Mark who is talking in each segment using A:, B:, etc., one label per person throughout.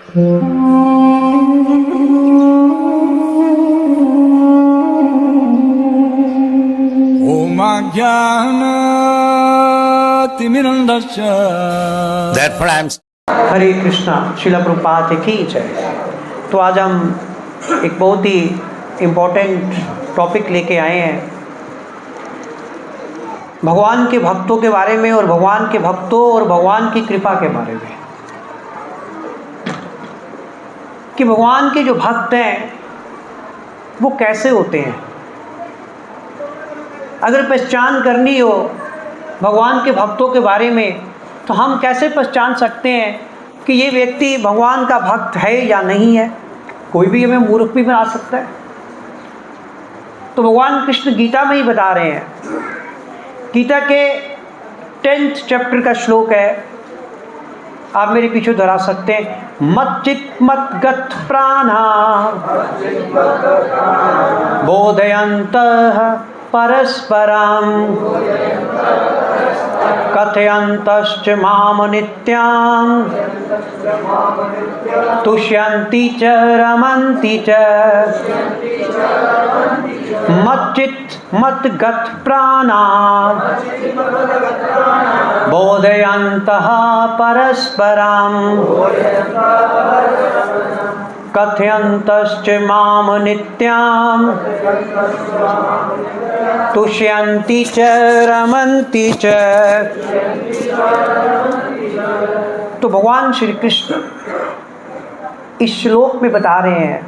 A: Om ज्ञानतिमिरन्धस्य
B: Therefore, I am
C: हरे कृष्णा। श्रील प्रभुपाद की जय। तो आज हम एक बहुत ही इम्पोर्टेंट टॉपिक लेके आए हैं भगवान के भक्तों के बारे में, और भगवान के भक्तों और भगवान की कृपा के बारे में, कि भगवान के जो भक्त हैं वो कैसे होते हैं। अगर पहचान करनी हो भगवान के भक्तों के बारे में, तो हम कैसे पहचान सकते हैं कि ये व्यक्ति भगवान का भक्त है या नहीं है। कोई भी हमें मूर्ख भी बना सकता है। तो भगवान कृष्ण गीता में ही बता रहे हैं। गीता के 10th चैप्टर का श्लोक है, आप मेरे पीछे दोहरा सकते हैं। मच्चित मद्गत प्राणा बोधयन्तः परस्परं कथयन्तश्च माम नित्यां तुष्यन्ति च रमन्ति च। मच्चित मद्गत प्राणा बोधयन्तः परस्परं कथयन्तश्च माम नित्यां तुष्यन्ति च रमन्ति च। तो भगवान श्री कृष्ण इस श्लोक में बता रहे हैं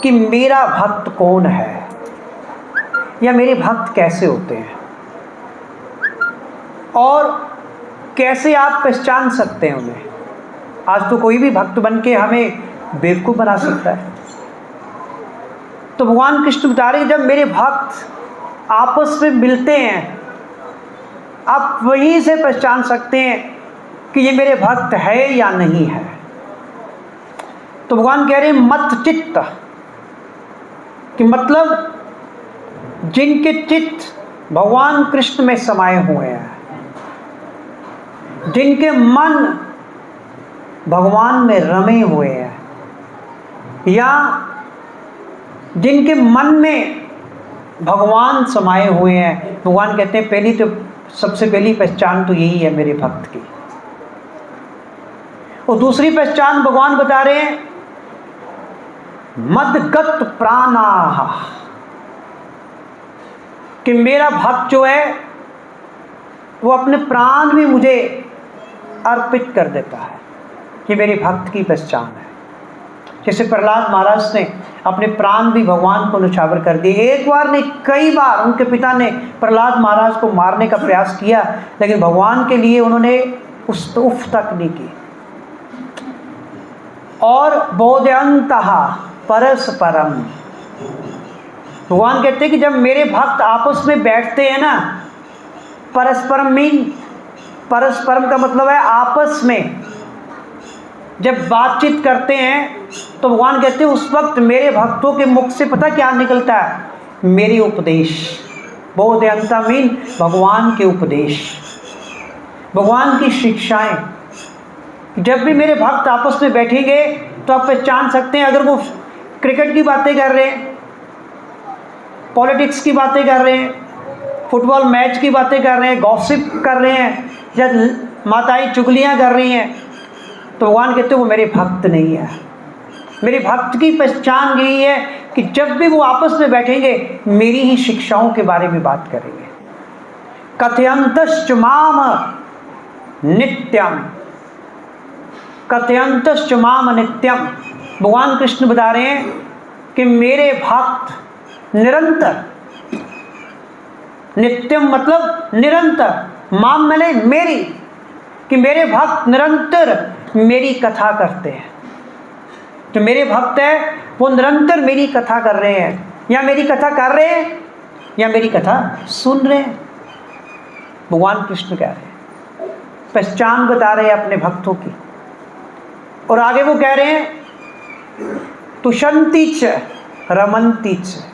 C: कि मेरा भक्त कौन है, या मेरे भक्त कैसे होते हैं, और कैसे आप पहचान सकते हैं उन्हें। आज तो कोई भी भक्त बन के हमें बेवकूफ़ बना सकता है। तो भगवान कृष्ण बता रहे हैं जब मेरे भक्त आपस में मिलते हैं, आप वहीं से पहचान सकते हैं कि ये मेरे भक्त है या नहीं है। तो भगवान कह रहे हैं मत चित्त, कि मतलब जिनके चित्त भगवान कृष्ण में समाये हुए हैं, जिनके मन भगवान में रमे हुए हैं, या जिनके मन में भगवान समाये हुए हैं। भगवान कहते हैं पहली तो सबसे पहली पहचान तो यही है मेरे भक्त की। और दूसरी पहचान भगवान बता रहे हैं मद्गत प्राणाः, कि मेरा भक्त जो है वो अपने प्राण भी मुझे अर्पित कर देता है। ये मेरे भक्त की पहचान है। जैसे प्रहलाद महाराज ने अपने प्राण भी भगवान को न्यौछावर कर दिए। एक बार नहीं, कई बार उनके पिता ने प्रहलाद महाराज को मारने का प्रयास किया, लेकिन भगवान के लिए उन्होंने उस उफ तक नहीं की। और बोधयन्तः परस्परम, भगवान कहते हैं कि जब मेरे भक्त आपस में बैठते हैं ना, परस्परम मीन, परस्परम का मतलब है आपस में जब बातचीत करते हैं, तो भगवान कहते हैं उस वक्त मेरे भक्तों के मुख से पता क्या निकलता है, मेरी उपदेश। बोधयन्ता मीन भगवान के उपदेश, भगवान की शिक्षाएं। जब भी मेरे भक्त आपस में बैठेंगे तो आप पहचान सकते हैं, अगर वो क्रिकेट की बातें कर रहे हैं, पॉलिटिक्स की बातें कर रहे हैं, फुटबॉल मैच की बातें कर रहे हैं, गॉसिप कर रहे हैं, या माताएं चुगलियां कर रही हैं, तो भगवान कहते हैं वो मेरे भक्त नहीं है। मेरे भक्त की पहचान यही है कि जब भी वो आपस में बैठेंगे मेरी ही शिक्षाओं के बारे में बात करेंगे। कथयन्तश्च माम नित्यम, कथयन्तश्च माम नित्यम। भगवान कृष्ण बता रहे हैं कि मेरे भक्त निरंतर, नित्यम मतलब निरंतर, माम मैंने मेरी, कि मेरे भक्त निरंतर मेरी कथा करते हैं। जो मेरे भक्त है वो निरंतर मेरी कथा कर रहे हैं, या मेरी कथा कर रहे हैं या मेरी कथा सुन रहे हैं। भगवान कृष्ण कह रहे हैं, पहचान बता रहे हैं अपने भक्तों की। और आगे वो कह रहे हैं तुष्यन्ति च रमन्ति च,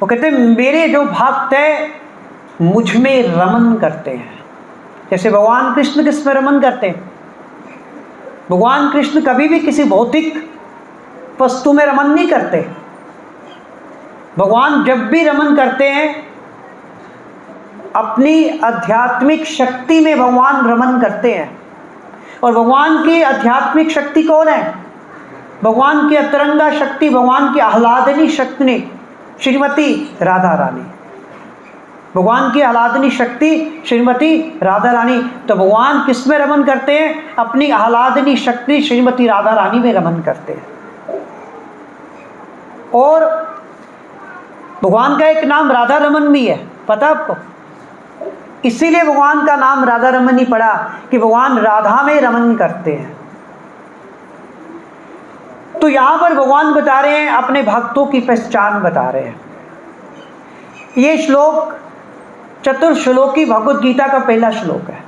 C: वो कहते हैं मेरे जो भक्त है मुझ में रमन करते हैं। जैसे भगवान कृष्ण किस में रमन करते हैं, भगवान कृष्ण कभी भी किसी भौतिक वस्तु में रमन नहीं करते। भगवान जब भी रमन करते हैं अपनी आध्यात्मिक शक्ति में भगवान रमन करते हैं। और भगवान की आध्यात्मिक शक्ति कौन है? भगवान की अतरंगा शक्ति, भगवान की आह्लादनी शक्ति श्रीमती राधा रानी। भगवान की आह्लादनी शक्ति श्रीमती राधा रानी। तो भगवान किस में रमन करते हैं? अपनी आह्लादनी शक्ति श्रीमती राधा रानी में रमन करते हैं। और भगवान का एक नाम राधा रमन भी है, पता आपको? इसीलिए भगवान का नाम राधा रमन ही पड़ा कि भगवान राधा में रमन करते हैं। तो यहां पर भगवान बता रहे हैं, अपने भक्तों की पहचान बता रहे हैं। ये श्लोक चतुर्श्लोकी भगवद गीता का पहला श्लोक है।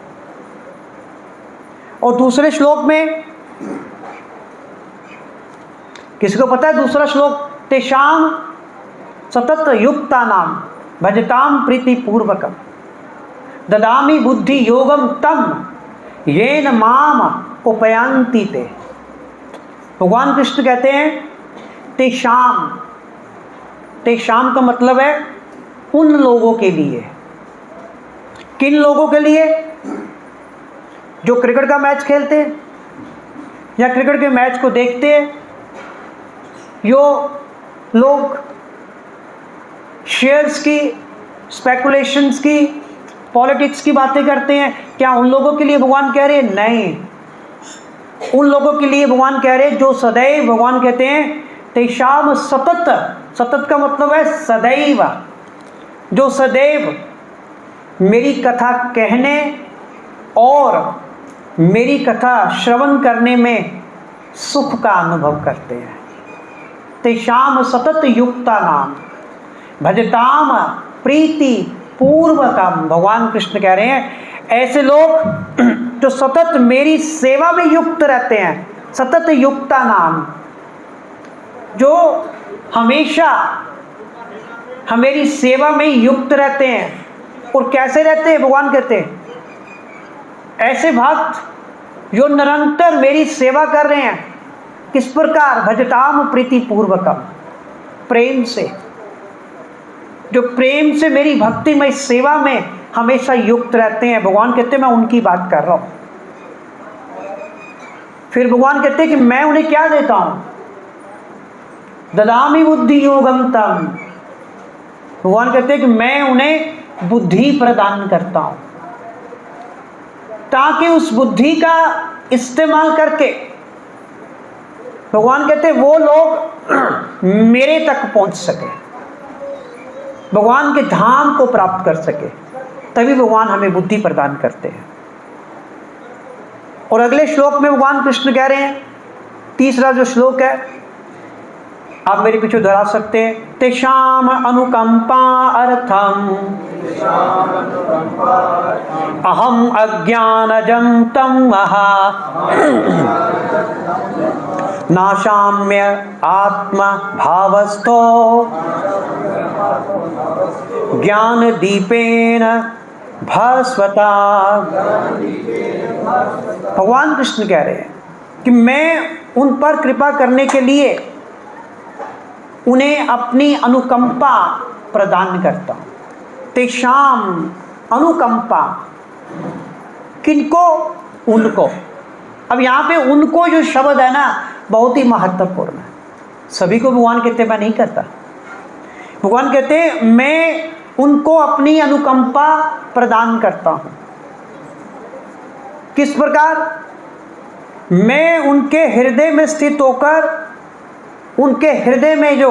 C: और दूसरे श्लोक में किसी को पता है दूसरा श्लोक? तेषाम सतत युक्ता नाम भजताम प्रीति पूर्वकम ददामि बुद्धि योगम तम येन माम उपयांति ते। भगवान कृष्ण कहते हैं तेषाम, तेषाम का मतलब है उन लोगों के लिए। किन लोगों के लिए? जो क्रिकेट का मैच खेलते हैं या क्रिकेट के मैच को देखते हैं, जो लोग शेयर्स की, स्पेकुलेशंस की, पॉलिटिक्स की बातें करते हैं, क्या उन लोगों के लिए भगवान कह रहे हैं? नहीं, उन लोगों के लिए भगवान कह रहे हैं जो सदैव, भगवान कहते हैं तेषाम सतत, सतत का मतलब है सदैव, जो सदैव मेरी कथा कहने और मेरी कथा श्रवण करने में सुख का अनुभव करते हैं। तेषाम सतत युक्ता नाम भजताम प्रीति पूर्वकम। भगवान कृष्ण कह रहे हैं ऐसे लोग जो सतत मेरी सेवा में युक्त रहते हैं, सतत युक्ता नाम, जो हमेशा मेरी सेवा में युक्त रहते हैं। और कैसे रहते हैं? भगवान कहते हैं ऐसे भक्त जो निरंतर मेरी सेवा कर रहे हैं। किस प्रकार? भजताम प्रीति पूर्वकम, प्रेम से, जो प्रेम से मेरी भक्तिमय सेवा में हमेशा युक्त रहते हैं। भगवान कहते हैं मैं उनकी बात कर रहा हूं। फिर भगवान कहते हैं कि मैं उन्हें क्या देता हूं? ददामि बुद्धि योगम तम। भगवान कहते हैं कि मैं उन्हें बुद्धि प्रदान करता हूं, ताकि उस बुद्धि का इस्तेमाल करके भगवान कहते हैं वो लोग मेरे तक पहुंच सके, भगवान के धाम को प्राप्त कर सके। तभी भगवान हमें बुद्धि प्रदान करते हैं। और अगले श्लोक में भगवान कृष्ण कह रहे हैं, तीसरा जो श्लोक है आप मेरे पीछे दोहरा सकते हैं, तेषाम अनुकंपा अर्थम अहम अज्ञानजं तम महा नाशाम्य आत्मा भावस्थो ज्ञान दीपेन भास्वता। भगवान कृष्ण कह रहे हैं कि मैं उन पर कृपा करने के लिए उन्हें अपनी अनुकंपा प्रदान करता हूं। तेषाम अनुकंपा, किनको? उनको। अब यहाँ पे उनको जो शब्द है ना बहुत ही महत्वपूर्ण है। सभी को भगवान कहते मैं नहीं करता। भगवान कहते मैं उनको अपनी अनुकंपा प्रदान करता हूं। किस प्रकार? मैं उनके हृदय में स्थित होकर उनके हृदय में जो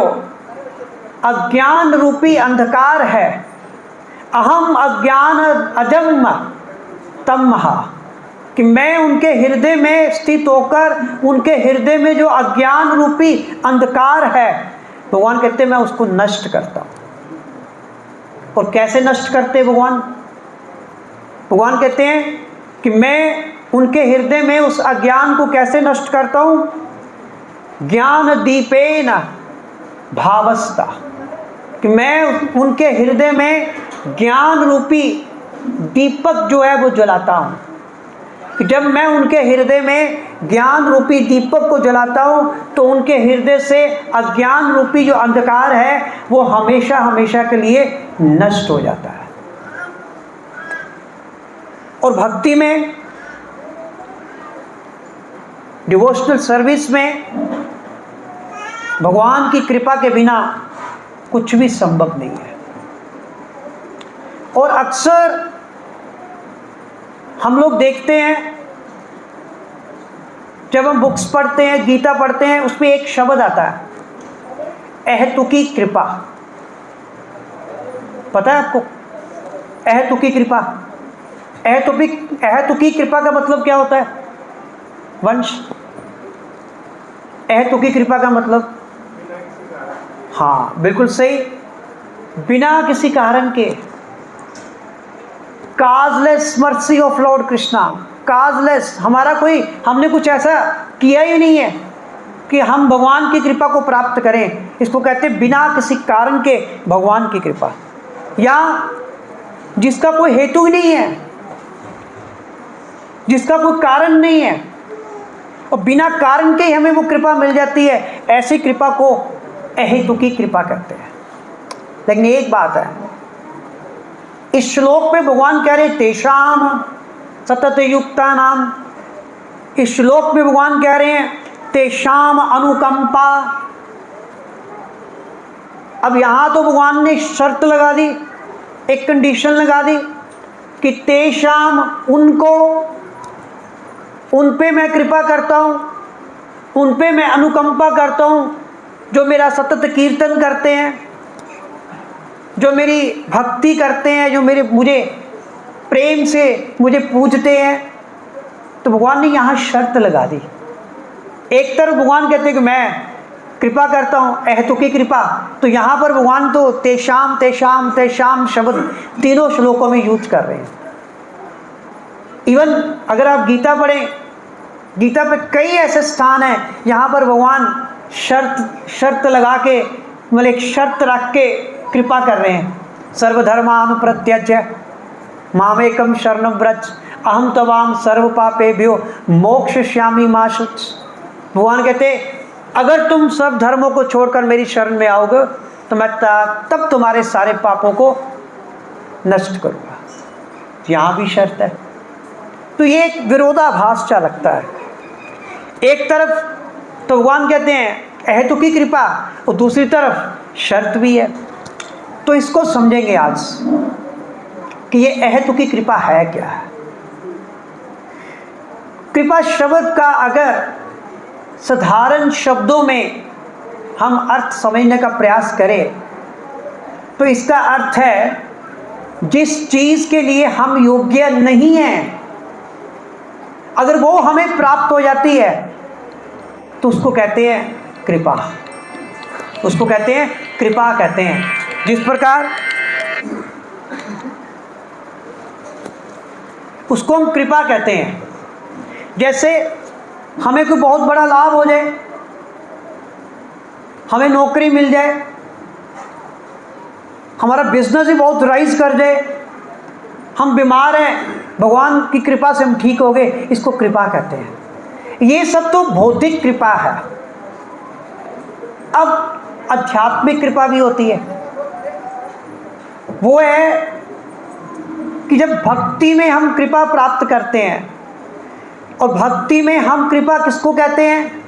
C: अज्ञान रूपी अंधकार है, अहम अज्ञान अजम तमहा, कि मैं उनके हृदय में स्थित होकर उनके हृदय में जो अज्ञान रूपी अंधकार है, भगवान कहते हैं मैं उसको नष्ट करता हूं। और कैसे नष्ट करते भगवान? भगवान कहते हैं कि मैं उनके हृदय में उस अज्ञान को कैसे नष्ट करता हूं? ज्ञान दीपेन भावस्था, कि मैं उनके हृदय में ज्ञान रूपी दीपक जो है वो जलाता हूं। कि जब मैं उनके हृदय में ज्ञान रूपी दीपक को जलाता हूँ तो उनके हृदय से अज्ञान रूपी जो अंधकार है वो हमेशा हमेशा के लिए नष्ट हो जाता है। और भक्ति में, डिवोशनल सर्विस में भगवान की कृपा के बिना कुछ भी संभव नहीं है। और अक्सर हम लोग देखते हैं, जब हम बुक्स पढ़ते हैं, गीता पढ़ते हैं, उसमें एक शब्द आता है, अहेतुकी कृपा। पता है आपको अहेतुकी कृपा? अहेतुकी कृपा का मतलब क्या होता है वंश? अहेतुकी कृपा का मतलब, हाँ बिल्कुल सही, बिना किसी कारण के। काजलेस मर्सी ऑफ लॉर्ड कृष्णा, काजलेस, हमने कुछ ऐसा किया ही नहीं है कि हम भगवान की कृपा को प्राप्त करें। इसको कहते हैं बिना किसी कारण के भगवान की कृपा, या जिसका कोई हेतु ही नहीं है, जिसका कोई कारण नहीं है, और बिना कारण के ही हमें वो कृपा मिल जाती है। ऐसी कृपा को अहेतुकी कृपा कहते हैं। लेकिन एक बात है, इस श्लोक में भगवान कह रहे तेषाम सतत युक्ता नाम, इस श्लोक में भगवान कह रहे हैं तेषाम अनुकंपा। अब यहां तो भगवान ने शर्त लगा दी, एक कंडीशन लगा दी कि तेषाम, उनको, उन पे मैं कृपा करता हूं, उन पे मैं अनुकंपा करता हूं जो मेरा सतत कीर्तन करते हैं, जो मेरी भक्ति करते हैं, जो मुझे प्रेम से मुझे पूजते हैं। तो भगवान ने यहाँ शर्त लगा दी। एक तरफ भगवान कहते हैं कि मैं कृपा करता हूँ, अहेतुकी कृपा, तो यहाँ पर भगवान तो तेषाम तेषाम तेषाम शब्द तीनों श्लोकों में यूज कर रहे हैं। इवन अगर आप गीता पढ़ें, गीता पे कई ऐसे स्थान हैं जहाँ पर भगवान शर्त लगा के, मतलब एक शर्त रख के कृपा कर रहे हैं। सर्वधर्मानुप्रत्यज्य मामेकम शरणं व्रज अहम तवाम सर्व पापेभ्यो मोक्षयिष्यामि मा शुच। भगवान कहते अगर तुम सब धर्मों को छोड़कर मेरी शरण में आओगे तो मैं तब तुम्हारे सारे पापों को नष्ट करूँगा। यहाँ भी शर्त है। तो ये एक विरोधाभास सा लगता है। एक तरफ तो भगवान कहते हैं अहेतुकी कृपा, और दूसरी तरफ शर्त भी है। तो इसको समझेंगे आज कि ये अहेतुकी कृपा है क्या है। कृपा शब्द का अगर साधारण शब्दों में हम अर्थ समझने का प्रयास करें तो इसका अर्थ है जिस चीज़ के लिए हम योग्य नहीं हैं, अगर वो हमें प्राप्त हो जाती है तो उसको कहते हैं कृपा, उसको कहते हैं कृपा कहते हैं। जिस प्रकार उसको हम कृपा कहते हैं, जैसे हमें कोई बहुत बड़ा लाभ हो जाए, हमें नौकरी मिल जाए, हमारा बिजनेस ही बहुत राइज कर जाए, हम बीमार हैं, भगवान की कृपा से हम ठीक हो गए, इसको कृपा कहते हैं। ये सब तो भौतिक कृपा है। अब आध्यात्मिक कृपा भी होती है। वो है कि जब भक्ति में हम कृपा प्राप्त करते हैं, और भक्ति में हम कृपा किसको कहते हैं?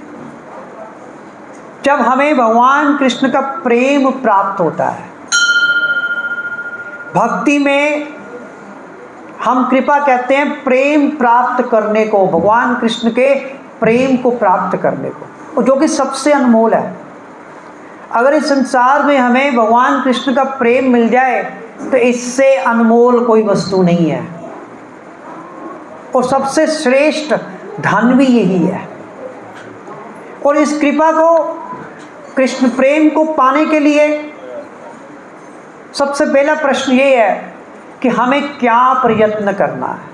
C: जब हमें भगवान कृष्ण का प्रेम प्राप्त होता है। भक्ति में हम कृपा कहते हैं प्रेम प्राप्त करने को, भगवान कृष्ण के प्रेम को प्राप्त करने को, और जो कि सबसे अनमोल है। अगर इस संसार में हमें भगवान कृष्ण का प्रेम मिल जाए तो इससे अनमोल कोई वस्तु नहीं है, और सबसे श्रेष्ठ धन भी यही है। और इस कृपा को, कृष्ण प्रेम को पाने के लिए सबसे पहला प्रश्न ये है कि हमें क्या प्रयत्न करना है।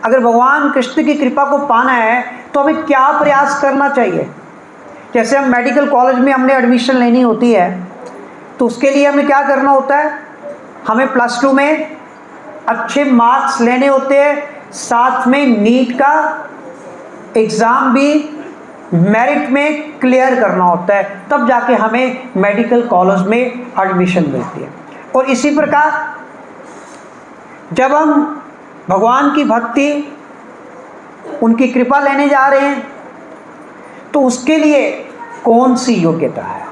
C: अगर भगवान कृष्ण की कृपा को पाना है तो हमें क्या प्रयास करना चाहिए। जैसे हम मेडिकल कॉलेज में हमने एडमिशन लेनी होती है तो उसके लिए हमें क्या करना होता है, हमें +2 में अच्छे मार्क्स लेने होते हैं, साथ में नीट का एग्ज़ाम भी मेरिट में क्लियर करना होता है, तब जाके हमें मेडिकल कॉलेज में एडमिशन मिलती है। और इसी प्रकार जब हम भगवान की भक्ति, उनकी कृपा लेने जा रहे हैं, तो उसके लिए कौन सी योग्यता है?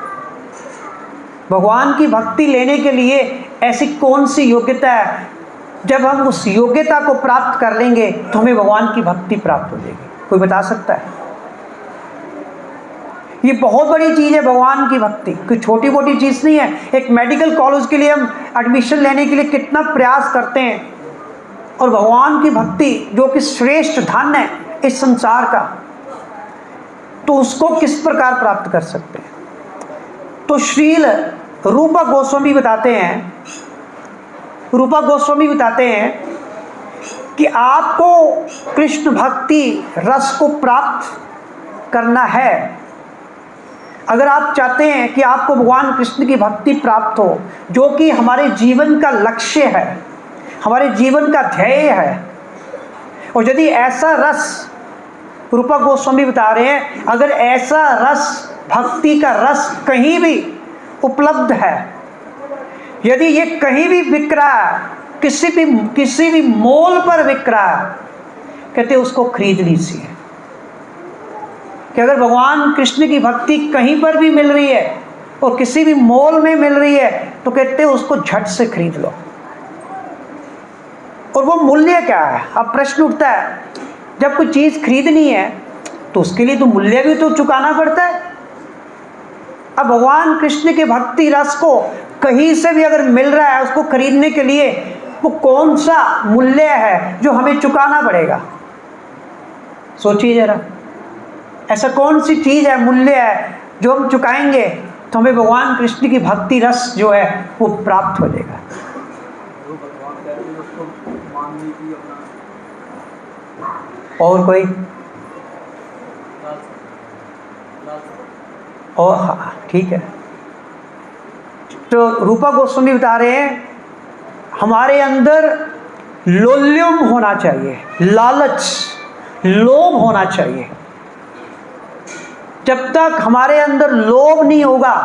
C: भगवान की भक्ति लेने के लिए ऐसी कौन सी योग्यता है, जब हम उस योग्यता को प्राप्त कर लेंगे तो हमें भगवान की भक्ति प्राप्त हो जाएगी? कोई बता सकता है? ये बहुत बड़ी चीज़ है भगवान की भक्ति, कोई छोटी मोटी चीज़ नहीं है। एक मेडिकल कॉलेज के लिए हम एडमिशन लेने के लिए कितना प्रयास करते हैं, और भगवान की भक्ति जो कि श्रेष्ठ धन है इस संसार का, तो उसको किस प्रकार प्राप्त कर सकते हैं? तो श्रील रूपा गोस्वामी बताते हैं, रूपा गोस्वामी बताते हैं कि आपको कृष्ण भक्ति रस को प्राप्त करना है। अगर आप चाहते हैं कि आपको भगवान कृष्ण की भक्ति प्राप्त हो, जो कि हमारे जीवन का लक्ष्य है, हमारे जीवन का ध्येय है, और यदि ऐसा रस, रूपा गोस्वामी बता रहे हैं, अगर ऐसा रस, भक्ति का रस कहीं भी उपलब्ध है, यदि ये कहीं भी बिक रहा है, किसी भी मॉल पर बिक रहा है, कहते उसको खरीद लीजिए। कि अगर भगवान कृष्ण की भक्ति कहीं पर भी मिल रही है और किसी भी मॉल में मिल रही है, तो कहते उसको झट से खरीद लो। और वो मूल्य क्या है? अब प्रश्न उठता है, जब कोई चीज़ खरीदनी है तो उसके लिए तो मूल्य भी तो चुकाना पड़ता है। अब भगवान कृष्ण के भक्ति रस को कहीं से भी अगर मिल रहा है, उसको खरीदने के लिए वो कौन सा मूल्य है जो हमें चुकाना पड़ेगा? सोचिए जरा, ऐसा कौन सी चीज़ है, मूल्य है जो हम चुकाएंगे तो हमें भगवान कृष्ण की भक्ति रस जो है वो प्राप्त हो जाएगा? और कोई? और हाँ, ठीक है। तो रूपा गोस्वामी बता रहे हैं, हमारे अंदर लोल्युम होना चाहिए, लालच, लोभ होना चाहिए। जब तक हमारे अंदर लोभ नहीं होगा,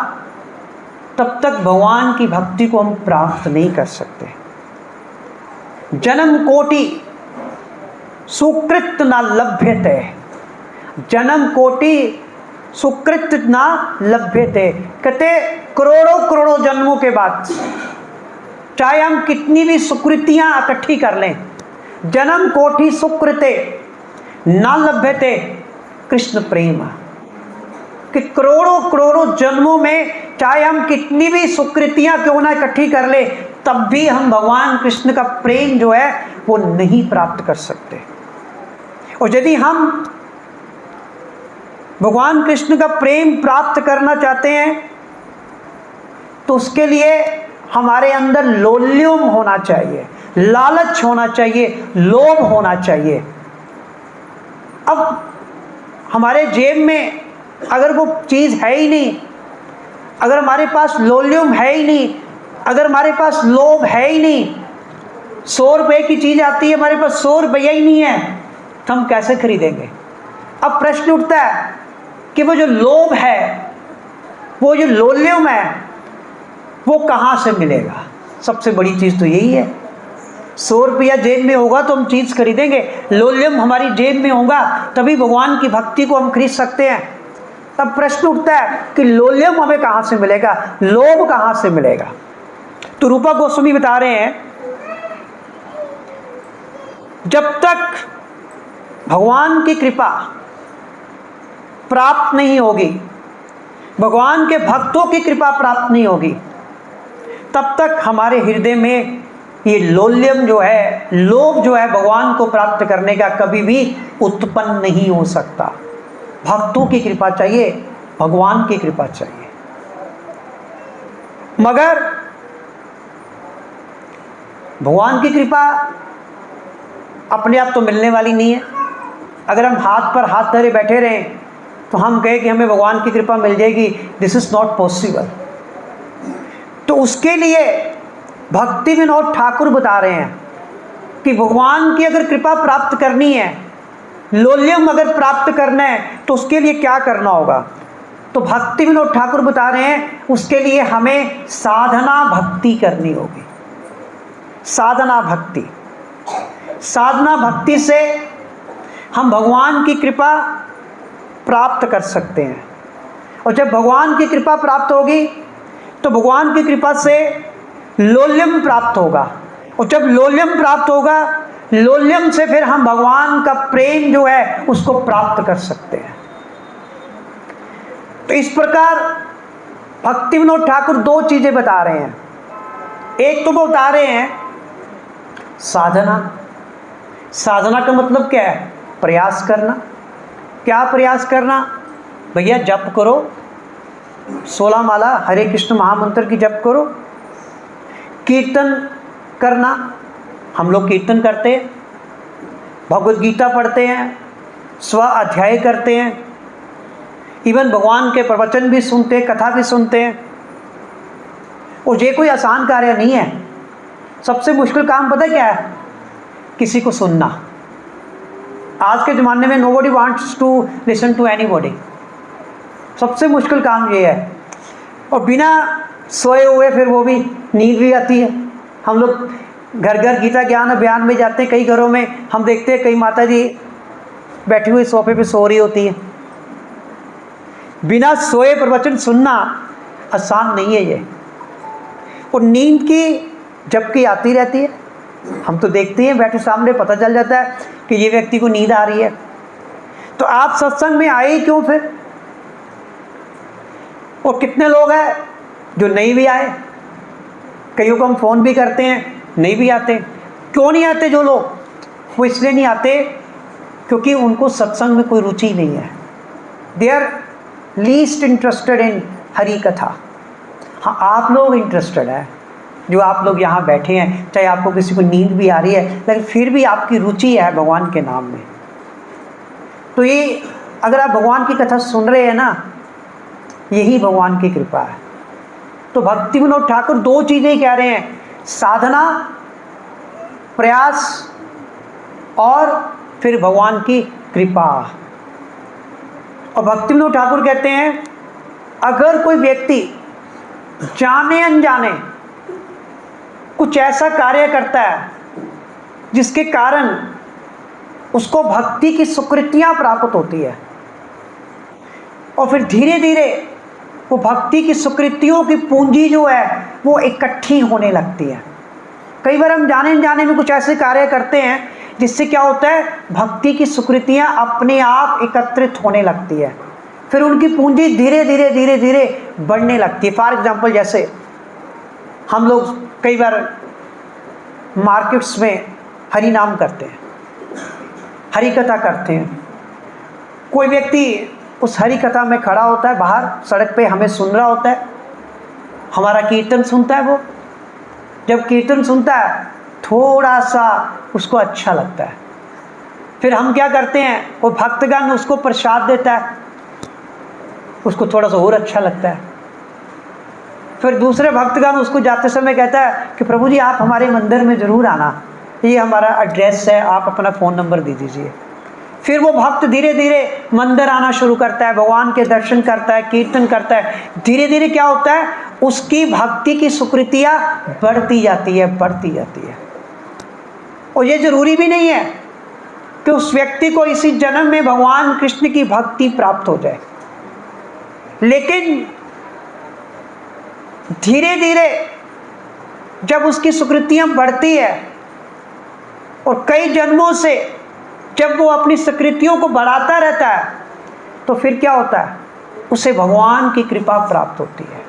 C: तब तक भगवान की भक्ति को हम प्राप्त नहीं कर सकते। जन्म कोटि सुकृत न लभ्यते, जन्म कोटि सुकृत न लभ्यते। कहते करोड़ों करोड़ों जन्मों के बाद, चाहे हम कितनी भी सुकृतियां इकट्ठी कर लें, जन्म कोटि सुकृते न लभ्यते कृष्ण प्रेम। कि करोड़ों करोड़ों जन्मों में चाहे हम कितनी भी सुकृतियां क्यों ना इकट्ठी कर ले, तब भी हम भगवान कृष्ण का प्रेम जो है वो नहीं प्राप्त कर सकते। और यदि हम भगवान कृष्ण का प्रेम प्राप्त करना चाहते हैं, तो उसके लिए हमारे अंदर लोल्युम होना चाहिए, लालच होना चाहिए, लोभ होना चाहिए। अब हमारे जेब में अगर वो चीज़ है ही नहीं, अगर हमारे पास लोल्युम है ही नहीं, अगर हमारे पास लोभ है ही नहीं, 100 रुपये की चीज़ आती है, हमारे पास 100 रुपया ही नहीं है, तो हम कैसे खरीदेंगे? अब प्रश्न उठता है कि वो जो लोभ है, वो जो लोल्युम है, वो कहाँ से मिलेगा? सबसे बड़ी चीज़ तो यही है। 100 रुपया जेब में होगा तो हम चीज़ खरीदेंगे, लोल्युम हमारी जेब में होगा तभी भगवान की भक्ति को हम खरीद सकते हैं। तब प्रश्न उठता है कि लोल्युम हमें कहाँ से मिलेगा, लोभ कहाँ से मिलेगा? तो रूपा गोस्वामी बता रहे हैं, जब तक भगवान की कृपा प्राप्त नहीं होगी, भगवान के भक्तों की कृपा प्राप्त नहीं होगी, तब तक हमारे हृदय में ये लोल्यम जो है, लोभ जो है भगवान को प्राप्त करने का, कभी भी उत्पन्न नहीं हो सकता। भक्तों की कृपा चाहिए, भगवान की कृपा चाहिए। मगर भगवान की कृपा अपने आप तो मिलने वाली नहीं है। अगर हम हाथ पर हाथ धरे बैठे रहें तो हम कहें कि हमें भगवान की कृपा मिल जाएगी, दिस इज नॉट पॉसिबल। तो उसके लिए भक्ति विनोद ठाकुर बता रहे हैं कि भगवान की अगर कृपा प्राप्त करनी है, लोल्यम अगर प्राप्त करना है, तो उसके लिए क्या करना होगा। तो भक्ति विनोद ठाकुर बता रहे हैं उसके लिए हमें साधना भक्ति करनी होगी। साधना भक्ति, साधना भक्ति से हम भगवान की कृपा प्राप्त कर सकते हैं। और जब भगवान की कृपा प्राप्त होगी तो भगवान की कृपा से लोल्यम प्राप्त होगा, और जब लोल्यम प्राप्त होगा, लोल्यम से फिर हम भगवान का प्रेम जो है उसको प्राप्त कर सकते हैं। तो इस प्रकार भक्ति विनोद ठाकुर दो चीजें बता रहे हैं। एक तो वो बता रहे हैं साधना। साधना का मतलब क्या है? प्रयास करना। क्या प्रयास करना? भैया जप करो, 16 माला हरे कृष्ण महामंत्र की जप करो। कीर्तन करना, हम लोग कीर्तन करते हैं, भगवद गीता पढ़ते हैं, स्व अध्याय करते हैं, इवन भगवान के प्रवचन भी सुनते हैं, कथा भी सुनते हैं। और ये कोई आसान कार्य नहीं है। सबसे मुश्किल काम पता क्या है? किसी को सुनना। आज के ज़माने में nobody wants to listen to anybody. सबसे मुश्किल काम ये है। और बिना सोए हुए फिर वो भी नींद भी आती है। हम लोग घर घर गीता ज्ञान अभियान में जाते हैं, कई घरों में हम देखते हैं कई माता जी बैठी हुई सोफे पे सो रही होती है। बिना सोए प्रवचन सुनना आसान नहीं है ये। और नींद की जबकि आती रहती है, हम तो देखते हैं बैठे सामने, पता चल जाता है कि ये व्यक्ति को नींद आ रही है। तो आप सत्संग में आए क्यों फिर? और कितने लोग हैं जो नहीं भी आए। कईयों को हम फ़ोन भी करते हैं, नहीं भी आते। क्यों नहीं आते जो लोग? वो इसलिए नहीं आते क्योंकि उनको सत्संग में कोई रुचि नहीं है। They are least interested in Hari katha. हाँ, आप लोग इंटरेस्टेड है, जो आप लोग यहाँ बैठे हैं, चाहे आपको किसी को नींद भी आ रही है, लेकिन फिर भी आपकी रुचि है भगवान के नाम में। तो ये अगर आप भगवान की कथा सुन रहे हैं ना, यही भगवान की कृपा है। तो भक्ति विनोद ठाकुर दो चीज़ें कह रहे हैं, साधना, प्रयास, और फिर भगवान की कृपा। और भक्ति विनोद ठाकुर कहते हैं अगर कोई व्यक्ति जाने अनजाने कुछ ऐसा कार्य करता है जिसके कारण उसको भक्ति की सुकृतियाँ प्राप्त होती है, और फिर धीरे धीरे वो भक्ति की सुकृतियों की पूंजी जो है वो इकट्ठी होने लगती है। कई बार हम जाने अनजाने में कुछ ऐसे कार्य करते हैं जिससे क्या होता है, भक्ति की सुकृतियाँ अपने आप एकत्रित होने लगती है, फिर उनकी पूंजी धीरे धीरे धीरे धीरे बढ़ने लगती है। फॉर एग्जाम्पल, जैसे हम लोग कई बार मार्केट्स में हरि नाम करते हैं, हरि कथा करते हैं। कोई व्यक्ति उस हरि कथा में खड़ा होता है, बाहर सड़क पे हमें सुन रहा होता है, हमारा कीर्तन सुनता है। वो जब कीर्तन सुनता है थोड़ा सा उसको अच्छा लगता है, फिर हम क्या करते हैं, वो भक्तगण उसको प्रसाद देता है, उसको थोड़ा सा और अच्छा लगता है। फिर दूसरे भक्तगण उसको जाते समय कहता है कि प्रभु जी आप हमारे मंदिर में ज़रूर आना, ये हमारा एड्रेस है, आप अपना फ़ोन नंबर दे दीजिए। फिर वो भक्त धीरे धीरे मंदिर आना शुरू करता है, भगवान के दर्शन करता है, कीर्तन करता है। धीरे धीरे क्या होता है, उसकी भक्ति की सुकृतियाँ बढ़ती जाती है, बढ़ती जाती है। और ये ज़रूरी भी नहीं है कि उस व्यक्ति को इसी जन्म में भगवान कृष्ण की भक्ति प्राप्त हो जाए, लेकिन धीरे धीरे जब उसकी सुकृतियाँ बढ़ती है और कई जन्मों से जब वो अपनी सुकृतियों को बढ़ाता रहता है, तो फिर क्या होता है, उसे भगवान की कृपा प्राप्त होती है।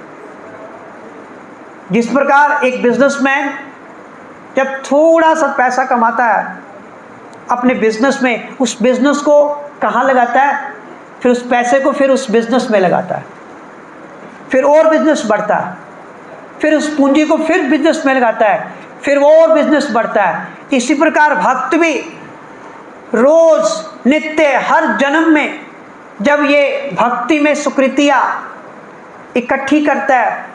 C: जिस प्रकार एक बिजनेसमैन जब थोड़ा सा पैसा कमाता है अपने बिजनेस में, उस बिजनेस को कहाँ लगाता है, फिर उस पैसे को फिर उस बिजनेस में लगाता है, फिर और बिजनेस बढ़ता है, फिर उस पूंजी को फिर बिजनेस में लगाता है, फिर वो और बिजनेस बढ़ता है। इसी प्रकार भक्त भी रोज नित्य हर जन्म में जब ये भक्ति में सुकृतियाँ इकट्ठी करता है,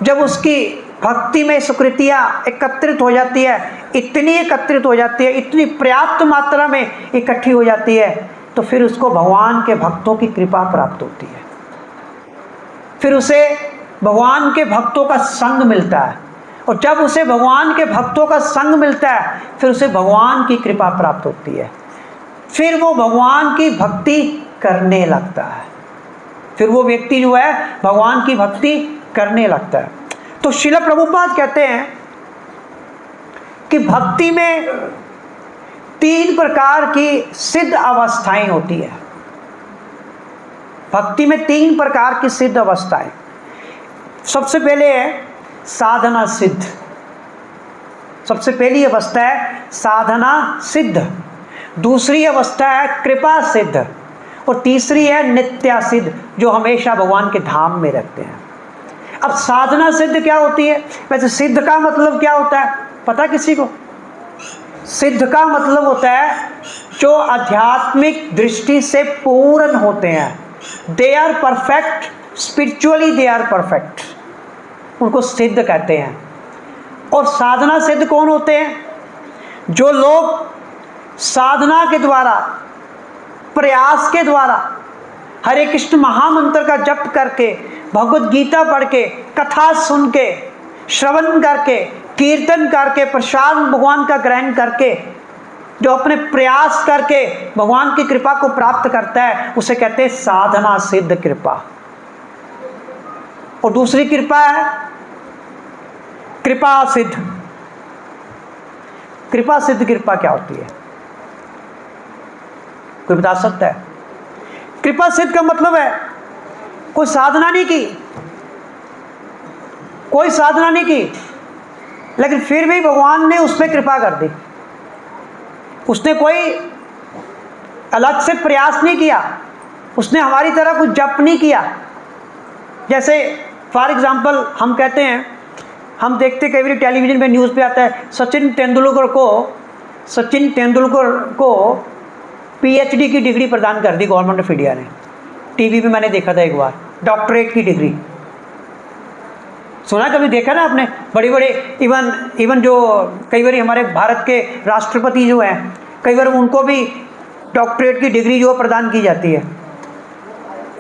C: जब उसकी भक्ति में सुकृतियाँ एकत्रित हो जाती है, इतनी एकत्रित हो जाती है, इतनी पर्याप्त मात्रा में इकट्ठी हो जाती है, तो फिर उसको भगवान के भक्तों की कृपा प्राप्त होती है। फिर उसे भगवान के भक्तों का संग मिलता है, और जब उसे भगवान के भक्तों का संग मिलता है फिर उसे भगवान की कृपा प्राप्त होती है। फिर वो भगवान की भक्ति करने लगता है, फिर वो व्यक्ति जो है भगवान की भक्ति करने लगता है। तो श्रील प्रभुपाद कहते हैं कि भक्ति में 3 प्रकार की सिद्ध अवस्थाएं होती है। भक्ति में 3 प्रकार की सिद्ध अवस्थाएं। सबसे पहले है साधना सिद्ध। सबसे पहली अवस्था है साधना सिद्ध, दूसरी अवस्था है कृपा सिद्ध, और तीसरी है नित्या सिद्ध, जो हमेशा भगवान के धाम में रहते हैं। अब साधना सिद्ध क्या होती है? वैसे सिद्ध का मतलब क्या होता है पता किसी को? सिद्ध का मतलब होता है जो आध्यात्मिक दृष्टि से पूर्ण होते हैं, they are perfect, spiritually they are perfect, उनको सिद्ध कहते हैं। और साधना सिद्ध कौन होते हैं? जो लोग साधना के द्वारा, प्रयास के द्वारा, हरे कृष्ण महामंत्र का जप करके, भगवत गीता पढ़ के, कथा सुन के, श्रवण करके, कीर्तन करके, प्रसाद भगवान का ग्रहण करके, जो अपने प्रयास करके भगवान की कृपा को प्राप्त करता है, उसे कहते हैं साधना सिद्ध कृपा। और दूसरी कृपा है कृपा सिद्ध। कृपा सिद्ध कृपा क्या होती है? कोई बता सकता है? कृपा सिद्ध का मतलब है कोई साधना नहीं की, कोई साधना नहीं की, लेकिन फिर भी भगवान ने उस पर कृपा कर दी। उसने कोई अलग से प्रयास नहीं किया, उसने हमारी तरह कुछ जप नहीं किया। जैसे फॉर एग्जाम्पल हम कहते हैं, हम देखते कई बार टेलीविजन में न्यूज़ पे आता है सचिन तेंदुलकर को पीएचडी की डिग्री प्रदान कर दी गवर्नमेंट ऑफ इंडिया ने। टीवी पे मैंने देखा था एक बार, डॉक्टरेट की डिग्री। सुना कभी, देखा ना आपने? बड़े बड़े इवन जो कई बार हमारे भारत के राष्ट्रपति जो हैं, कई बार उनको भी डॉक्टरेट की डिग्री जो प्रदान की जाती है।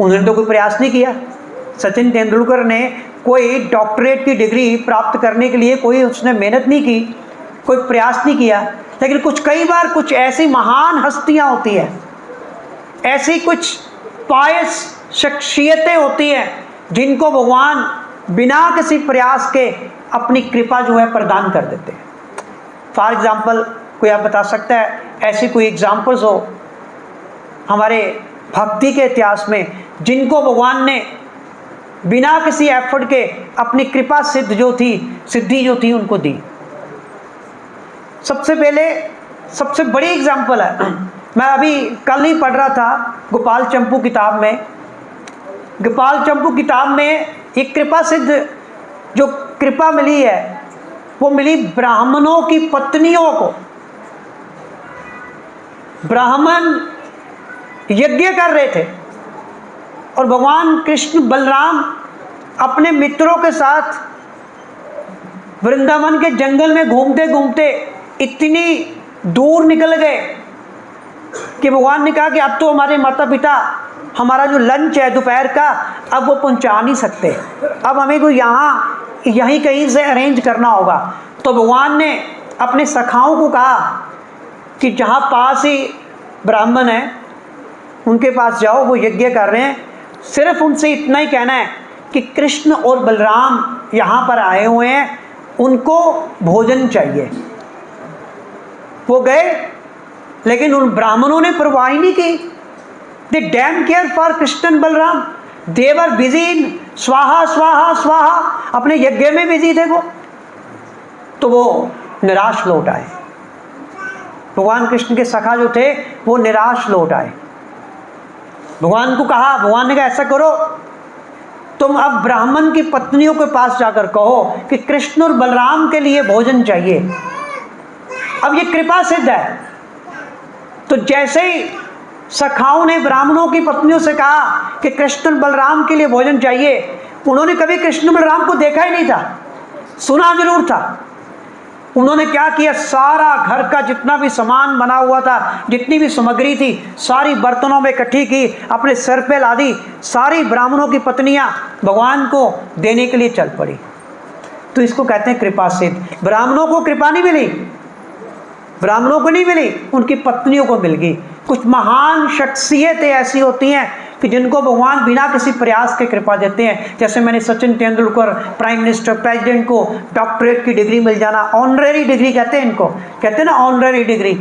C: उन्होंने तो कोई प्रयास नहीं किया। सचिन तेंदुलकर ने कोई डॉक्टरेट की डिग्री प्राप्त करने के लिए कोई उसने मेहनत नहीं की, कोई प्रयास नहीं किया। लेकिन कई बार कुछ ऐसी महान हस्तियां होती हैं, ऐसी कुछ पायस शख्सियतें होती हैं जिनको भगवान बिना किसी प्रयास के अपनी कृपा जो है प्रदान कर देते हैं। फॉर एग्जाम्पल कोई आप बता सकता है ऐसी कोई एग्जाम्पल्स हो हमारे भक्ति के इतिहास में जिनको भगवान ने बिना किसी एफर्ट के अपनी कृपा सिद्धि जो थी उनको दी? सबसे पहले सबसे बड़ी एग्जाम्पल है, मैं अभी कल ही पढ़ रहा था गोपाल चंपू किताब में। गोपाल चंपू किताब में एक कृपा सिद्ध जो कृपा मिली है वो मिली ब्राह्मणों की पत्नियों को। ब्राह्मण यज्ञ कर रहे थे और भगवान कृष्ण बलराम अपने मित्रों के साथ वृंदावन के जंगल में घूमते घूमते इतनी दूर निकल गए कि भगवान ने कहा कि अब तो हमारे माता पिता हमारा जो लंच है दोपहर का अब वो पहुंचा नहीं सकते, अब हमें को यहीं कहीं से अरेंज करना होगा। तो भगवान ने अपने सखाओं को कहा कि जहाँ पास ही ब्राह्मण हैं उनके पास जाओ, वो यज्ञ कर रहे हैं, सिर्फ उनसे इतना ही कहना है कि कृष्ण और बलराम यहाँ पर आए हुए हैं, उनको भोजन चाहिए। वो गए, लेकिन उन ब्राह्मणों ने परवाह ही नहीं की। They damn care for Krishna and Balram, they were busy in swaha swaha स्वाहा, अपने यज्ञ में बिजी थे वो। तो वो निराश लौट आए। भगवान कृष्ण के सखा जो थे वो निराश लौट आए। भगवान को कहा, भगवान ने कहा ऐसा करो, तुम अब ब्राह्मण की पत्नियों के पास जाकर कहो कि कृष्ण और बलराम के लिए भोजन चाहिए। अब ये कृपा सिद्ध है। तो जैसे ही सखाओं ने ब्राह्मणों की पत्नियों से कहा कि कृष्ण और बलराम के लिए भोजन चाहिए, उन्होंने कभी कृष्ण बलराम को देखा ही नहीं था, सुना जरूर था। उन्होंने क्या किया, सारा घर का जितना भी सामान बना हुआ था, जितनी भी सामग्री थी, सारी बर्तनों में इकट्ठी की, अपने सर पे लादी, सारी ब्राह्मणों की पत्नियां भगवान को देने के लिए चल पड़ी। तो इसको कहते हैं कृपा सिद्ध। ब्राह्मणों को कृपा नहीं मिली, ब्राह्मणों को नहीं मिली, उनकी पत्नियों को मिल गई। कुछ महान शख्सियतें ऐसी होती हैं कि जिनको भगवान बिना किसी प्रयास के कृपा देते हैं। जैसे मैंने Sachin Tendulkar, prime minister, president को डॉक्टरेट की डिग्री मिल जाना, ऑनरेरी डिग्री कहते हैं इनको, कहते हैं ना ऑनरेरी डिग्री।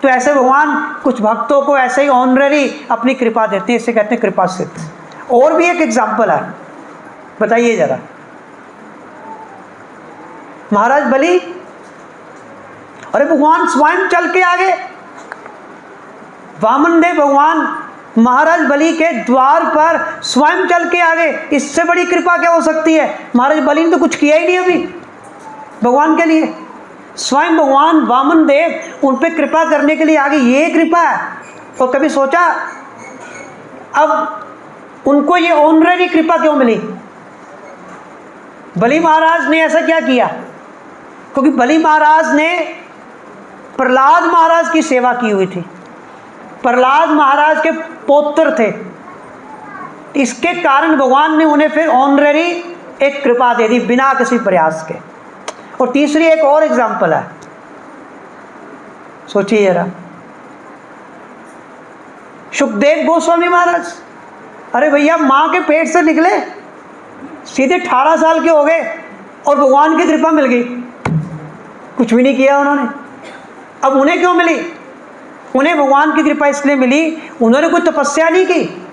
C: तो ऐसे भगवान कुछ भक्तों को ऐसे ही ऑनरेरी अपनी कृपा देते हैं, इसे कहते हैं कृपा सिद्ध। और भी एक एग्जाम्पल है, बताइए जरा। महाराज बलि, अरे भगवान स्वयं चल के आगे, वामन देव भगवान महाराज बलि के द्वार पर स्वयं चल के आगे। इससे बड़ी कृपा क्या हो सकती है? महाराज बलि ने तो कुछ किया ही नहीं अभी भगवान के लिए, स्वयं भगवान वामन देव उन पे कृपा करने के लिए आगे। ये कृपा है। तो कभी सोचा अब उनको ये ऑनरेरी कृपा क्यों मिली? बलि महाराज ने ऐसा क्या किया? क्योंकि बलि महाराज ने प्रहलाद महाराज की सेवा की हुई थी, प्रहलाद महाराज के पौत्र थे। इसके कारण भगवान ने उन्हें फिर ऑनरेरी एक कृपा दे दी बिना किसी प्रयास के। और तीसरी एक और एग्जांपल है, सोचिए जरा। सुखदेव गोस्वामी महाराज, अरे भैया मां के पेट से निकले, सीधे 18 साल के हो गए और भगवान की कृपा मिल गई। कुछ भी नहीं किया उन्होंने। अब उन्हें क्यों मिली? उन्हें भगवान की कृपा इसलिए मिली, उन्होंने कोई तपस्या नहीं की,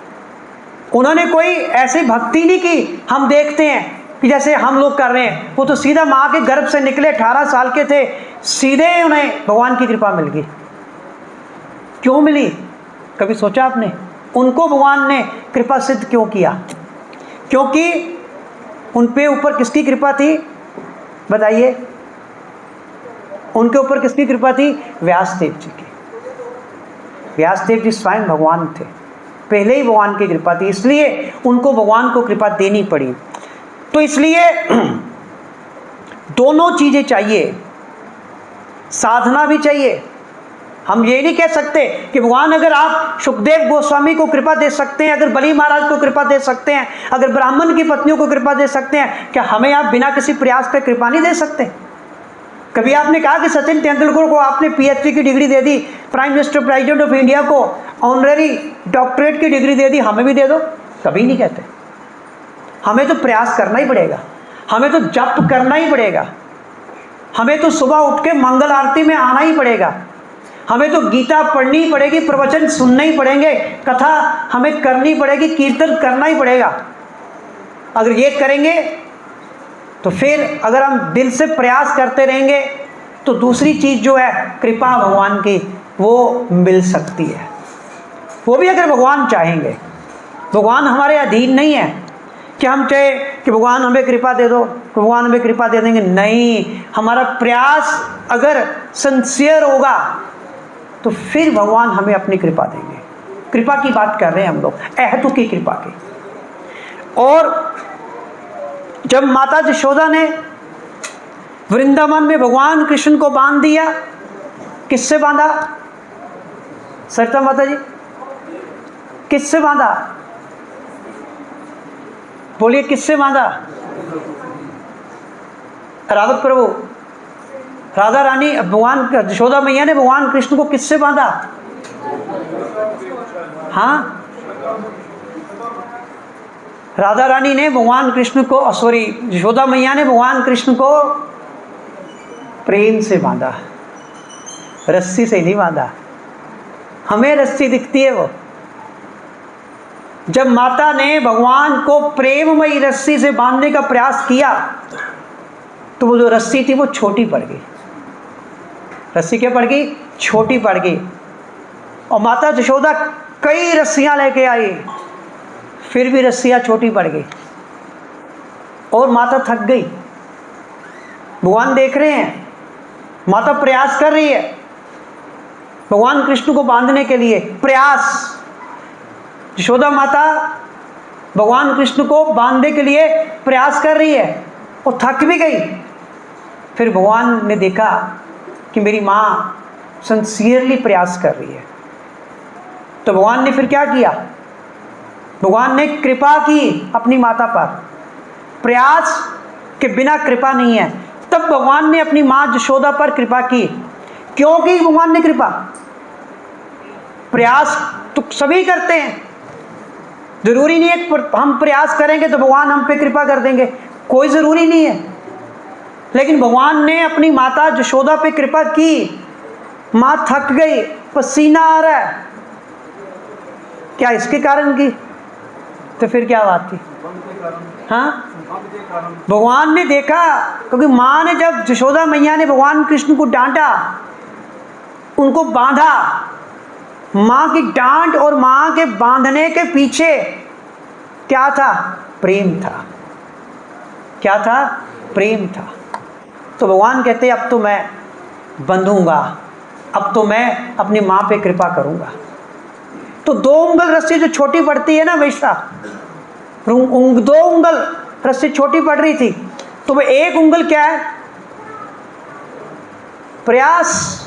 C: उन्होंने कोई ऐसी भक्ति नहीं की। हम देखते हैं कि जैसे हम लोग कर रहे हैं, वो तो सीधा माँ के गर्भ से निकले, 18 साल के थे, सीधे उन्हें भगवान की कृपा मिल गई। क्यों मिली? कभी सोचा आपने? उनको भगवान ने कृपा सिद्ध क्यों किया? क्योंकि उन पे ऊपर किसकी कृपा थी? बताइए, उनके ऊपर किसकी कृपा थी? व्यासदेव जी की। व्यासदेव जी स्वयं भगवान थे, पहले ही भगवान की कृपा थी, इसलिए उनको भगवान को कृपा देनी पड़ी। तो इसलिए दोनों चीजें चाहिए, साधना भी चाहिए। हम ये नहीं कह सकते कि भगवान अगर आप सुखदेव गोस्वामी को कृपा दे सकते हैं, अगर बलि महाराज को कृपा दे सकते हैं, अगर ब्राह्मण की पत्नियों को कृपा दे सकते हैं, क्या हमें आप बिना किसी प्रयास के कृपा नहीं दे सकते? कभी आपने कहा कि सचिन तेंदुलकर को आपने पीएचडी की degree they the, prime minister, president of India को ऑनरेरी डॉक्टरेट की डिग्री दे दी, हमें भी दे दो? कभी नहीं कहते। हमें तो प्रयास करना ही पड़ेगा, हमें तो जप करना ही पड़ेगा, हमें तो सुबह उठ के मंगल आरती में आना ही पड़ेगा, हमें तो गीता पढ़नी ही पड़ेगी, प्रवचन सुनने ही पड़ेंगे, कथा हमें करनी पड़ेगी, कीर्तन करना ही पड़ेगा। अगर ये करेंगे तो फिर अगर हम दिल से प्रयास करते रहेंगे तो दूसरी चीज़ जो है कृपा भगवान की, वो मिल सकती है। वो भी अगर भगवान चाहेंगे। भगवान हमारे अधीन नहीं है कि हम चाहे कि भगवान हमें कृपा दे दो, भगवान हमें कृपा दे देंगे। नहीं, हमारा प्रयास अगर सिंसियर होगा तो फिर भगवान हमें अपनी कृपा देंगे। कृपा की बात कर रहे हैं हम लोग, अहतु की कृपा की। और जब माता यशोदा ने वृंदावन में भगवान कृष्ण को बांध दिया, किससे बांधा? सरिता माता जी, किससे बांधा? बोलिए, किससे बांधा? रावत प्रभु, राधा रानी, भगवान यशोदा मैया ने भगवान कृष्ण को किससे बांधा? हाँ, राधा रानी ने भगवान कृष्ण को, सॉरी, यशोदा मैया ने भगवान कृष्ण को प्रेम से बांधा, रस्सी से नहीं बांधा। हमें रस्सी दिखती है वो। जब माता ने भगवान को प्रेममयी रस्सी से बांधने का प्रयास किया तो वो जो रस्सी थी वो छोटी पड़ गई। रस्सी क्या पड़ गई? छोटी पड़ गई। और माता यशोदा कई रस्सियां लेके आई, फिर भी रस्सियां छोटी पड़ गई और माता थक गई। भगवान देख रहे हैं, माता प्रयास कर रही है भगवान कृष्ण को बांधने के लिए, प्रयास। यशोदा माता भगवान कृष्ण को बांधने के लिए प्रयास कर रही है, वो थक भी गई। फिर भगवान ने देखा कि मेरी माँ सिंसियरली प्रयास कर रही है, तो भगवान ने फिर क्या किया, भगवान ने कृपा की अपनी माता पर। प्रयास के बिना कृपा नहीं है। तब भगवान ने अपनी माँ यशोदा पर कृपा की। क्यों की भगवान ने कृपा? प्रयास तो सभी करते हैं, जरूरी नहीं है कि हम प्रयास करेंगे तो भगवान हम पे कृपा कर देंगे, कोई जरूरी नहीं है। लेकिन भगवान ने अपनी माता यशोदा पे कृपा की। माँ थक गई, पसीना आ रहा है, क्या इसके कारण की? तो फिर क्या बात थी? हाँ, भगवान ने देखा, क्योंकि माँ ने जब यशोदा मैया ने भगवान कृष्ण को डांटा, उनको बांधा, माँ की डांट और माँ के बांधने के पीछे क्या था? प्रेम था। क्या था? प्रेम था। तो भगवान कहते अब तो मैं बंधूंगा, अब तो मैं अपनी माँ पे कृपा करूंगा। तो 2 उंगल रस्सी जो छोटी पड़ती है ना वैसा, 2 उंगल रस्सी छोटी पड़ रही थी, तो वो 1 उंगल क्या है? प्रयास।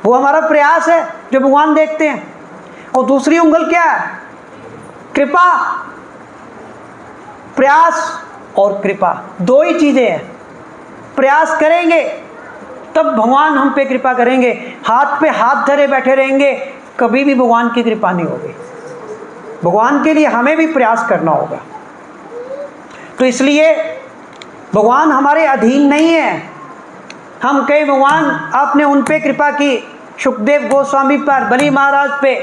C: वो हमारा प्रयास है जो भगवान देखते हैं। और दूसरी उंगल क्या है? कृपा। प्रयास और कृपा 2 ही चीजें हैं। प्रयास करेंगे तब भगवान हम पे कृपा करेंगे, हाथ पे हाथ धरे बैठे रहेंगे कभी भी भगवान की कृपा नहीं होगी। भगवान के लिए हमें भी प्रयास करना होगा। तो इसलिए भगवान हमारे अधीन नहीं है। हम कहे भगवान आपने उन पे कृपा की, सुखदेव गोस्वामी पर, बलि महाराज पे,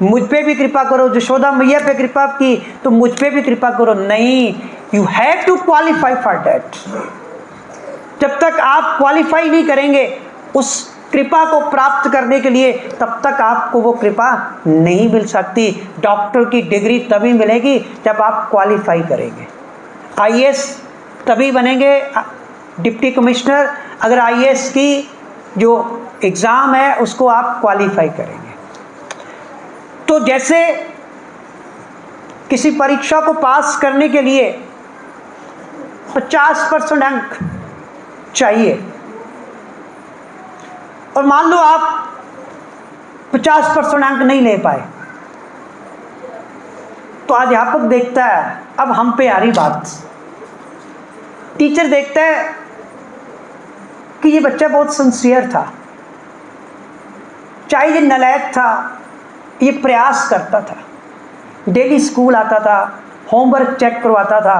C: मुझ पे भी कृपा करो, यशोदा मैया पे कृपा की तो मुझ पे भी कृपा करो। नहीं, you have to qualify for that. जब तक आप क्वालिफाई नहीं करेंगे उस कृपा को प्राप्त करने के लिए, तब तक आपको वो कृपा नहीं मिल सकती। डॉक्टर की डिग्री तभी मिलेगी जब आप क्वालिफाई करेंगे। आईएएस तभी बनेंगे, डिप्टी कमिश्नर, अगर आईएएस की जो एग्ज़ाम है उसको आप क्वालिफाई करेंगे। तो जैसे किसी परीक्षा को पास करने के लिए 50% अंक चाहिए, और मान लो आप 50% अंक नहीं ले पाए, तो अध्यापक देखता है, अब हम पे आ रही बात, टीचर देखता है कि ये बच्चा बहुत सिंसियर था, चाहे ये नालायक था, ये प्रयास करता था, डेली स्कूल आता था, होमवर्क चेक करवाता था।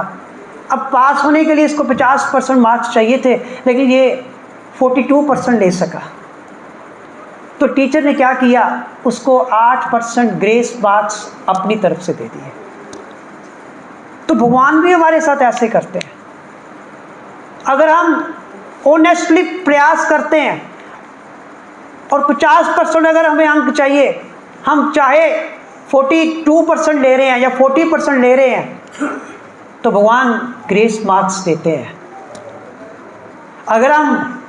C: अब पास होने के लिए इसको 50% मार्क्स चाहिए थे, लेकिन ये 42% ले सका। तो टीचर ने क्या किया, उसको 8% ग्रेस मार्क्स अपनी तरफ से दे दिए। तो भगवान भी हमारे साथ ऐसे करते हैं। अगर हम ऑनेस्टली प्रयास करते हैं और 50% अगर हमें अंक चाहिए, हम चाहे 42% ले रहे हैं या 40% ले रहे हैं, तो भगवान ग्रेस मार्क्स देते हैं। अगर हम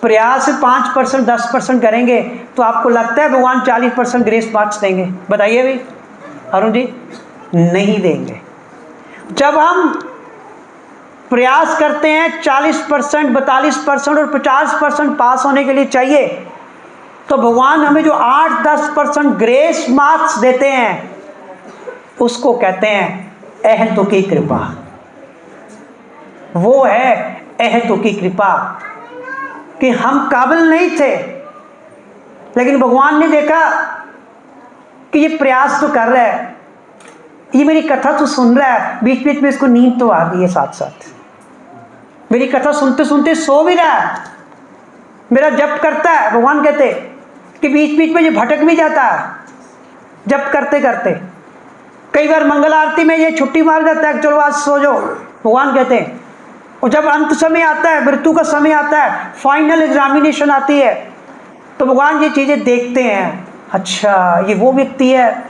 C: प्रयास 5% 10% करेंगे तो आपको लगता है भगवान 40% ग्रेस मार्क्स देंगे? बताइए भाई अरुण जी, नहीं देंगे। जब हम प्रयास करते हैं 40%, 42% और 50% पास होने के लिए चाहिए, तो भगवान हमें जो 8-10% ग्रेस मार्क्स देते हैं उसको कहते हैं अहेतुकी कृपा। वो है अहेतुकी कृपा कि हम काबिल नहीं थे, लेकिन भगवान ने देखा कि ये प्रयास तो कर रहा है, ये मेरी कथा तो सुन रहा है, बीच बीच में इसको नींद तो आ रही है, साथ साथ मेरी कथा सुनते सुनते सो भी रहा है, मेरा जप करता है। भगवान कहते कि बीच बीच में ये भटक भी जाता है जप करते करते। कई बार मंगल आरती में ये छुट्टी मार जाता है, चलो आज सो जाओ, भगवान कहते हैं। और जब अंत समय आता है, मृत्यु का समय आता है, फाइनल एग्जामिनेशन आती है, तो भगवान ये चीज़ें देखते हैं, अच्छा ये वो व्यक्ति है,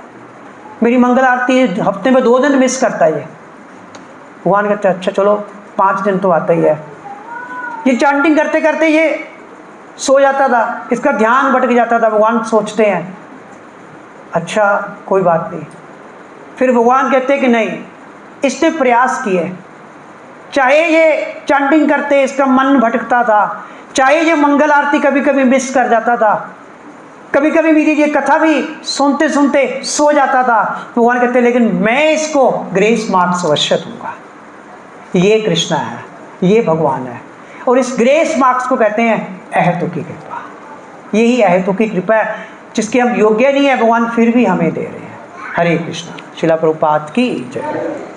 C: मेरी मंगल आरती हफ्ते में 2 दिन मिस करता है ये। भगवान कहते हैं अच्छा चलो 5 दिन तो आता ही है। ये चैंटिंग करते करते ये सो जाता था, इसका ध्यान भटक जाता था। भगवान सोचते हैं अच्छा कोई बात नहीं। फिर भगवान कहते हैं कि नहीं, इसने प्रयास किए, चाहे ये चैंटिंग करते इसका मन भटकता था, चाहे ये मंगल आरती कभी कभी मिस कर जाता था, कभी कभी मेरी ये कथा भी सुनते सुनते सो जाता था, भगवान कहते लेकिन मैं इसको ग्रेस मार्क्स अवश्य दूंगा। ये कृष्णा है, ये भगवान है, और इस ग्रेस मार्क्स को कहते हैं अहेतु की कृपा। यही अहेतु की कृपा है जिसके हम योग्य नहीं है, भगवान फिर भी हमें दे रहे हैं। हरे कृष्णा। श्रील प्रभुपाद की जय।